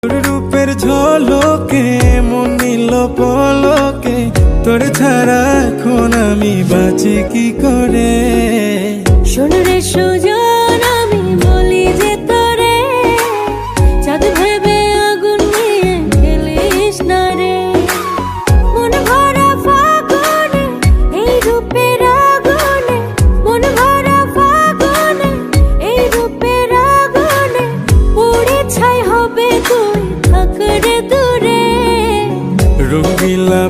রূপের ঝলকে মন নিল পলকে, তোর ছাড়া এখন আমি বাঁচি কি করে। শোন রে সুজন, আমি বলি যে তোরে, চাঁদ ভেবে আগুন নিয়ে খেলিস না রে। মন ভরা ফাগুনে এই রূপের আগুনে, মন ভরা ফাগুনে এই রূপের আগুনে, পুড়ে ছাই হবে তুই থাক রে দূরে। রঙিলা